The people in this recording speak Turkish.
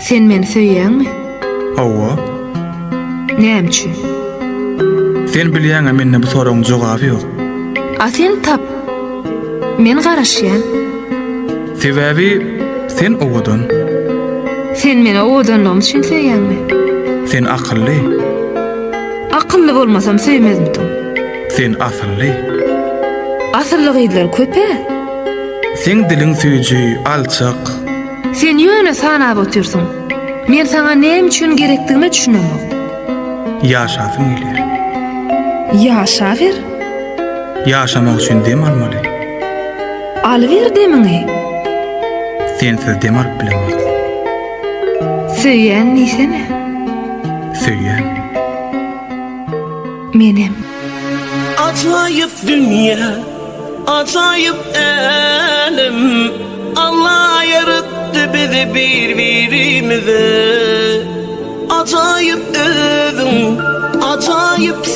Sen meni söýýäňmi? Hawa, Näme? sen bilýäňe menne bu soragyň jogaby ýok. A sen tap. Men garaşýan. Sebäbi sen owadan, Sen meni owadanlygym üçin söýýäňmi? sen akylly, Akylly bolmasam söýmezmidim. sen asylly. Asyllygydylar köpe. Sen diliň süýji, alçak. Sen ýöne sanap otyrsyň. Men sana näme üçin gerekdigini düşünemem. Ýaşasyň gelýär. Ýaşa ber. Ýaşamak üçin dem almaly. Alwer demiňi. Sensiz dem alyp bilemez. Söýýän niýsene? Söýýän. Menem. Acayip dünya, acayip elim. Allah yarattı bizi birbirimize. Acayip özüm, acayip